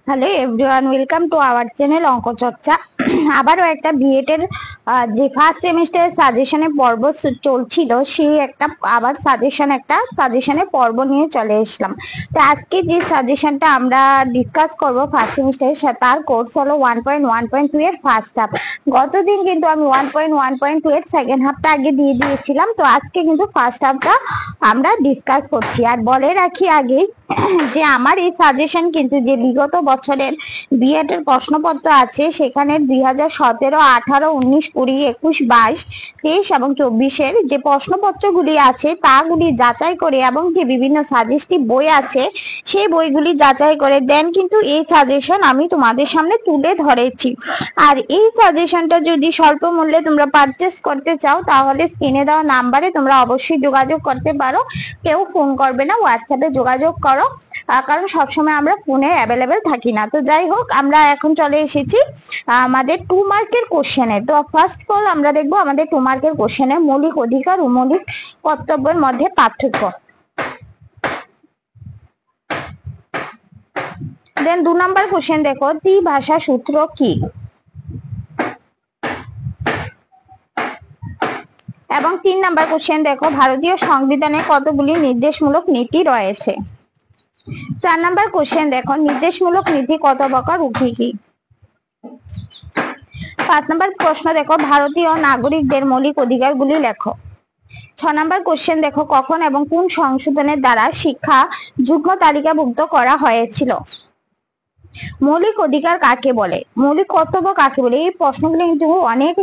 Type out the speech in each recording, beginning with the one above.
Hello everyone, welcome to our channel অঙ্ক চর্চা। আবারও একটা বিএড এর যে ফার্স্ট সেমিস্টারের সাজেশনের পর্ব চলছিল, সেই একটা আবার সাজেশনের পর্ব নিয়ে চলে এসলাম। তো আজকে যে সাজেশনটা আমরা ডিসকাস করব ফার্স্ট সেমিস্টারের, তার কোর্স হলো 1.1.2 এর ফার্স্ট হাফ। গতদিন কিন্তু আমি 1.1.2 এর সেকেন্ড হাফটা আগে দিয়ে দিয়েছিলাম, তো আজকে কিন্তু ফার্স্ট হাফটা আমরা ডিসকাস করছি। আর বলে রাখি আগে যে আমার এই সাজেশন কিন্তু যে বিগত বছরের বিএড এর প্রশ্নপত্র আছে, সেখানে 2017, 18, 19, 20, 21, 22, 23 এবং 24-এর যে প্রশ্নপত্রগুলি আছে তাগুলি যাচাই করে এবং যে বিভিন্ন সাজেস্টিভ বই আছে সেই বইগুলি যাচাই করে দেন কিন্তু এই সাজেশন আমি তোমাদের সামনে তুলে ধরেছি। আর এই সাজেশনটা যদি স্বল্প মূল্যে তোমরা পারচেস করতে চাও তাহলে স্ক্রিনে দেওয়া নাম্বারে তোমরা অবশ্যই যোগাযোগ করতে পারো। কেউ ফোন করবে না, হোয়াটসঅ্যাপে যোগাযোগ করো, কারণ সবসময় আমরা ফোনে অ্যাভেলেবেল থাকি না। তো যাই হোক, আমরা এখন চলে এসেছি আমাদের 2 মার্কের কোশ্চেনে। তো ফার্স্ট অফ অল আমরা দেখবো আমাদের 2 মার্কের কোশ্চেনে মৌলিক অধিকার ও মৌলিক কর্তব্যের মধ্যে পার্থক্য। দেন 2 নাম্বার কোশ্চেন দেখো, ত্রিভাষা সূত্র কি? এবং 3 নাম্বার কোশ্চেন দেখো, ভারতীয় সংবিধানে কতগুলি নির্দেশমূলক নীতি রয়েছে? 4 নাম্বার কোশ্চেন দেখো, নির্দেশমূলক নীতি কত প্রকার ও কি কি? 5 নাম্বার প্রশ্ন দেখো, ভারতীয় নাগরিকদের মৌলিক অধিকারগুলি লেখো। 6 নাম্বার কোশ্চেন দেখো, কখন এবং কোন সংশোধনের দ্বারা শিক্ষা যুগ্ম তালিকাভুক্ত করা হয়েছিল? মৌলিক অধিকার কাকে বলে? মৌলিক কর্তব্য কাকে বলে? এই প্রশ্নগুলো কিন্তু অনেক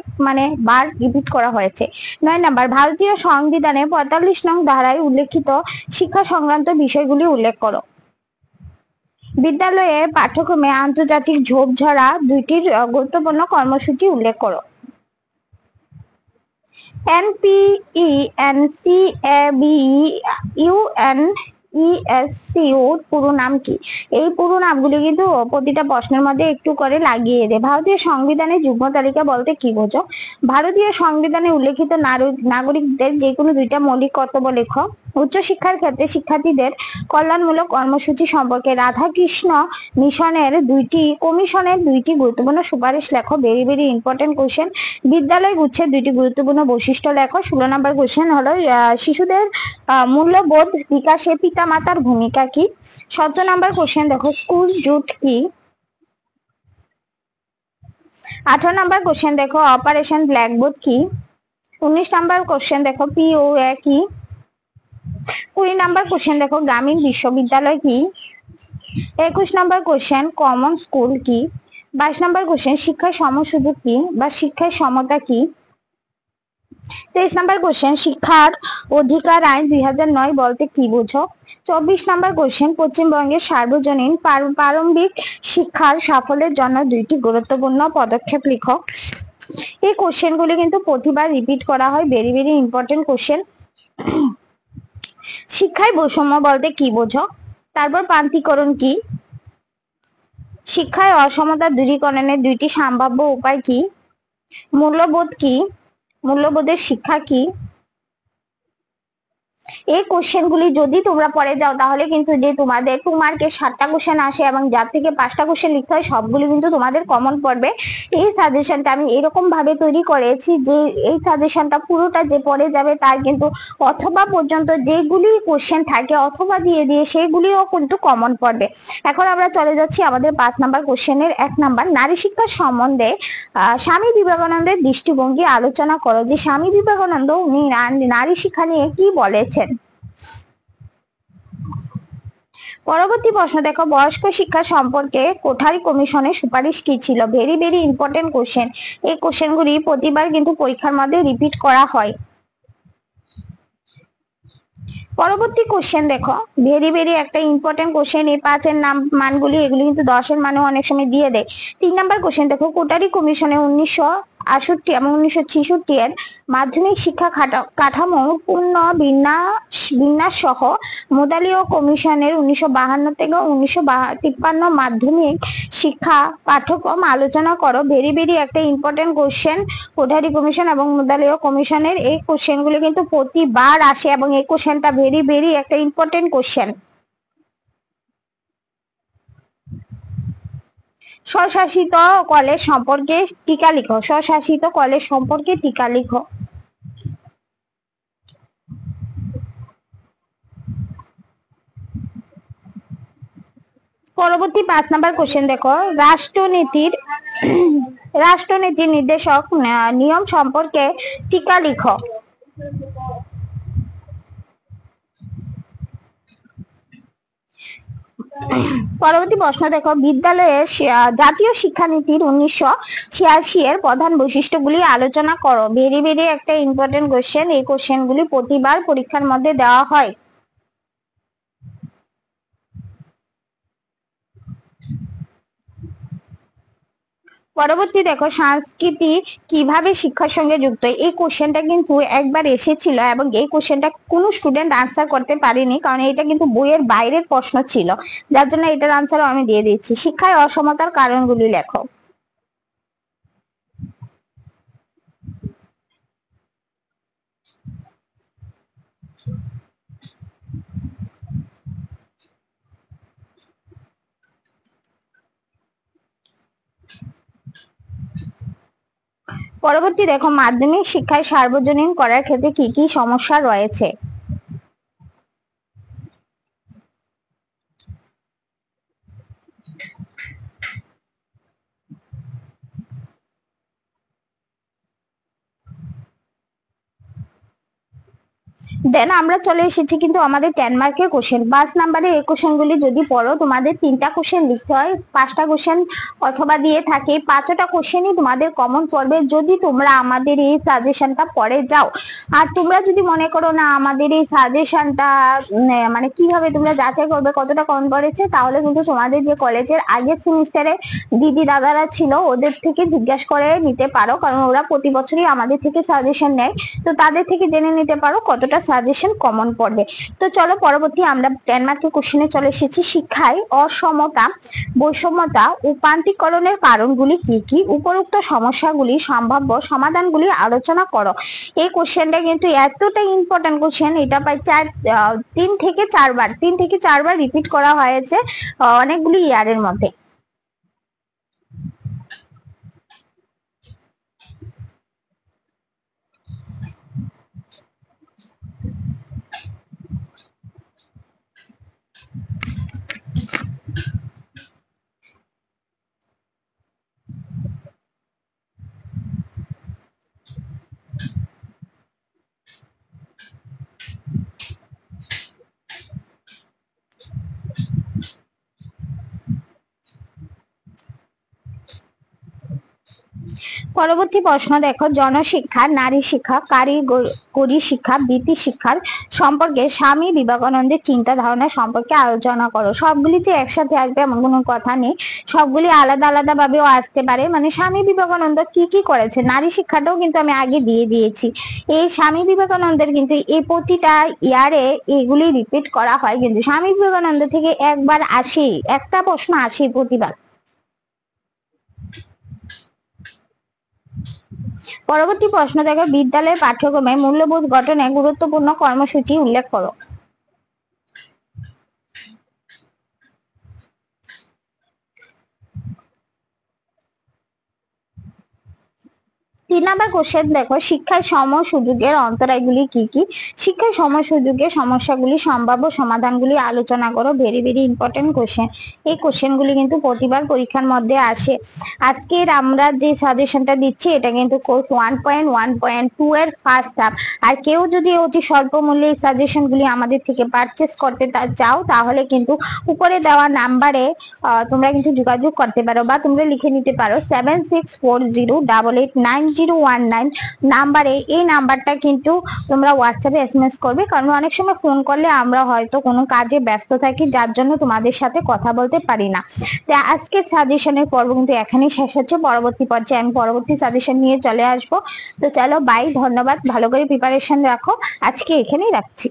বার রিপিট করা হয়েছে। 9 নাম্বার, ভারতীয় সংবিধানে 45 নং ধারায় উল্লেখিত শিক্ষা সংক্রান্ত বিষয়গুলি উল্লেখ করো। বিদ্যালয়ে পাঠ্যক্রমে আন্তর্জাতিক ঝোপঝাড়া দুইটির গুরুত্বপূর্ণ কর্মসূচি উল্লেখ করো। NPENCABUNESCO পুরো নাম কি? এই পুরো নামগুলি কিন্তু প্রতিটা প্রশ্নের মধ্যে একটু করে লাগিয়ে দেয়। ভারতীয় সংবিধানে যুগ্ম তালিকা বলতে কি বোঝো? ভারতীয় সংবিধানে উল্লেখিত নাগরিকদের যে কোনো 2টা মৌলিক কর্তব্য লেখো। উচ্চশিক্ষার ক্ষেত্রে শিক্ষার্থীদের কল্যাণমূলক কর্মসূচি সম্পর্কে রাধাকৃষ্ণ কমিশনের 2টি গুরুত্বপূর্ণ সুপারিশ লেখো। Very very important question. বিদ্যালয় গুচ্ছের 2টি গুরুত্বপূর্ণ বৈশিষ্ট্য লেখো। 16 নম্বর কোশ্চেন হলো শিশুদের মূল্যবোধ বিকাশে পিতামাতার ভূমিকা কি? 17 নম্বর কোশ্চেন দেখো, স্কুল জুট কি? 18 নম্বর কোশ্চেন দেখো, অপারেশন ব্ল্যাকবোর্ড কি? 19 নম্বর কোশ্চেন দেখো, POA কি? 20 নম্বর কোশ্চেন দেখো, গ্রামীণ বিশ্ববিদ্যালয় কি? 21 নম্বর কোশ্চেন, কমন স্কুল কি? 22 নম্বর কোশ্চেন, শিক্ষায় সমসুযোগ কি বা শিক্ষায় সমতা কি? 23 নম্বর কোশ্চেন, শিক্ষার অধিকার আইন 2009 বলতে কি বোঝো? 24 নম্বর কোশ্চেন, পশ্চিমবঙ্গের সার্বজনীন প্রারম্ভিক শিক্ষার সাফল্যের জন্য 2টি গুরুত্বপূর্ণ পদক্ষেপ লিখো। এই কোশ্চেন গুলি কিন্তু প্রতিবার রিপিট করা হয়। Very very important question. শিক্ষায় বৈষম্য বলতে কি বোঝো? তারপর প্রান্তিকরণ কি? শিক্ষায় অসমতা দূরীকরণের 2টি সম্ভাব্য উপায় কি? মূল্যবোধ কি? মূল্যবোধের শিক্ষা কি? এই কোশ্চেন গুলি যদি তোমরা পড়ে যাও তাহলে কিন্তু যে তোমাদের 2 মার্কের 7টা কোশ্চেন আসে এবং যার থেকে 5টা কোশ্চেন লিখতে হয় সবগুলি কিন্তু তোমাদের কমন পড়বে। এই সাজেশনটা আমি এরকম ভাবে তৈরি করেছি যে এই সাজেশনটা পুরোটা যে পড়ে যাবে তার কিন্তু অথবা পর্যন্ত যেগুলি কোশ্চেন থাকে অথবা দিয়ে সেগুলিও কিন্তু কমন পড়বে। এখন আমরা চলে যাচ্ছি আমাদের 5 নাম্বার কোশ্চেনের 1 নাম্বার, নারী শিক্ষার সম্বন্ধে স্বামী বিবেকানন্দের দৃষ্টিভঙ্গি আলোচনা করো। যে স্বামী বিবেকানন্দ উনি নারী শিক্ষা নিয়ে কি বলেছেন? পরবর্তী প্রশ্ন দেখো, বয়স্ক শিক্ষা সম্পর্কে কোঠারি কমিশনের সুপারিশ কি ছিল? Very very important question. এই কোশ্চেনগুলি প্রতিবার কিন্তু পরীক্ষার মধ্যে রিপিট করা হয়। পরবর্তী কোশ্চেন দেখো, ভেরি ভেরি একটা ইম্পর্টেন্ট কোশ্চেন। এই 5-এর মানগুলি এগুলি কিন্তু 10-এর মানেও অনেক সময় দিয়ে দেয়। 3 নাম্বার কোশ্চেন দেখো, কোটারি কমিশনে 1968 এবং 1966 এর মাধ্যমিক শিক্ষা কাঠামো পূর্ণ বিন্যাস সহ মোদালীয় কমিশনের 1952 থেকে 1953 মাধ্যমিক শিক্ষা পাঠ্যক্রম আলোচনা করো। ভেরি ভেরি একটা ইম্পর্টেন্ট কোশ্চেন। কোঠারি কমিশন এবং মোদালীয় কমিশনের এই কোশ্চেনগুলো কিন্তু প্রতিবার আসে এবং এই কোশ্চেনটা ভেরি ভেরি একটা ইম্পর্টেন্ট কোশ্চেন। স্বশাসিত কলেজ সম্পর্কে টিকা লিখো। স্বশাসিত কলেজ সম্পর্কে টিকা লিখো। পরবর্তী 5 নাম্বার কোশ্চেন দেখো, রাষ্ট্রনীতির নির্দেশক নিয়ম সম্পর্কে টিকা লিখো। পরবর্তী প্রশ্ন দেখো, বিদ্যালয়ের জাতীয় শিক্ষানীতির 1986 এর প্রধান বৈশিষ্ট্যগুলি আলোচনা করো। ভেরি ভেরি একটা ইম্পর্টেন্ট কোশ্চেন। এই কোশ্চেন গুলি প্রতিবার পরীক্ষার মধ্যে দেওয়া হয়। পরবর্তী দেখো, সংস্কৃতি কিভাবে শিক্ষার সঙ্গে যুক্ত। এই কোশ্চেনটা কিন্তু একবার এসেছিল এবং এই কোশ্চেনটা কোনো স্টুডেন্ট আনসার করতে পারেনি, কারণ এটা কিন্তু বইয়ের বাইরের প্রশ্ন ছিল, যার জন্য এটার আনসারও আমি দিয়ে দিচ্ছি। শিক্ষায় অসমতার কারণগুলি লেখো। পরবর্তী দেখো, মাধ্যমিক শিক্ষায় সার্বজনীন করার ক্ষেত্রে কি কি সমস্যা রয়েছে। দেন আমরা চলে এসেছি কিন্তু আমাদের 10 মার্কের কোশ্চেন। 5 নাম্বারের এই কোশ্চেন গুলি যদি পড়ো, তোমাদের 3টা কোশ্চেন লিখতে হয়, 5টা কোশ্চেন অথবা দিয়ে থাকে, 5টা কোশ্চেনই তোমাদের কমন পড়বে যদি তোমরা আমাদের এই সাজেশনটা পড়ে যাও। আর তোমরা যদি মনে করো না আমাদের এই সাজেশনটা মানে কিভাবে তোমরা যাচাই করবে কতটা কমন পড়েছে, তাহলে কিন্তু তোমাদের যে কলেজের আগের সেমিস্টারে দিদি দাদারা ছিল ওদের থেকে জিজ্ঞাসা করে নিতে পারো, কারণ ওরা প্রতি বছরই আমাদের থেকে সাজেশন নেয়, তো তাদের থেকে জেনে নিতে পারো কতটা সাজেশন কমন পড়বে। তো চলো পরবর্তী আমরা 10 মার্কের কোশ্চেনে চলে এসেছি। শিক্ষায় অসমতা, বৈষম্যতা ও প্রান্তিকরণের কারণগুলি কি কি, উপরোক্ত সমস্যাগুলি সম্ভাব্য সমাধানগুলি আলোচনা করো। এই কোশ্চেনটা কিন্তু এতটা ইম্পর্টেন্ট কোশ্চেন, এটা প্রায় 3 থেকে 4 বার রিপিট করা হয়েছে অনেকগুলি ইয়ারের মধ্যে। পরবর্তী প্রশ্ন দেখো, জনশিক্ষা, নারী শিক্ষা, কারিগরি শিক্ষা, বৃত্তি শিক্ষার সম্পর্কে স্বামী বিবেকানন্দের চিন্তা ধারণা সম্পর্কে আলোচনা করো। সবগুলি যে একসাথে আসবে এমন কোনো কথা নেই, সবগুলি আলাদা আলাদা ভাবেও আসতে পারে। মানে স্বামী বিবেকানন্দ কি কি করেছে, নারী শিক্ষাটাও কিন্তু আমি আগে দিয়ে দিয়েছি। এই স্বামী বিবেকানন্দের কিন্তু এই প্রতিটা ইয়ারে এগুলি রিপিট করা হয়, কিন্তু স্বামী বিবেকানন্দ থেকে একবার আসি, একটা প্রশ্ন আসি প্রতিবার। পরবর্তী প্রশ্ন দেখো, বিদ্যালয়ের পাঠ্যক্রমে মূল্যবোধ গঠনে গুরুত্বপূর্ণ কর্মসূচি উল্লেখ করো। 3 নাম্বার কোশ্চেন দেখো, শিক্ষায় সম সুযোগের অন্তরায়গুলি কি কি। শিক্ষায় সম সুযোগের সমস্যাগুলি, সম্ভাব্য সমাধানগুলি আলোচনা করো। Very very important question. এই কোশ্চেনগুলি কিন্তু প্রতিবার পরীক্ষার মধ্যে আসে। আজকের আমরা যে সাজেশনটা দিচ্ছি এটা কিন্তু কোর্স 1.1.2 এর ফার্স্ট হাফ। আর কেউ যদি অতি স্বল্প মূল্যে এই সাজেশনগুলি আমাদের থেকে পারচেস করতে চাও, তাহলে কিন্তু উপরে দেওয়া নাম্বারে তোমরা কিন্তু যোগাযোগ করতে পারো, বা তোমরা লিখে নিতে পারো 7640889019 নাম্বারে। এই নাম্বারটা কিন্তু তোমরা হোয়াটসঅ্যাপে SMS করবে, কারণ অনেক সময় ফোন করলে আমরা হয়তো কোনো কাজে ব্যস্ত থাকি, যার জন্য তোমাদের সাথে কথা বলতে পারি না। তো আজকের সাজেশনের পর্ব কিন্তু এখানেই শেষ হচ্ছে। পরবর্তী পর্যায়ে আমি পরবর্তী সাজেশন নিয়ে চলে আসবো। তো চলো বাই, ধন্যবাদ, ভালো করে প্রিপারেশন রাখো, আজকে এখানেই রাখছি।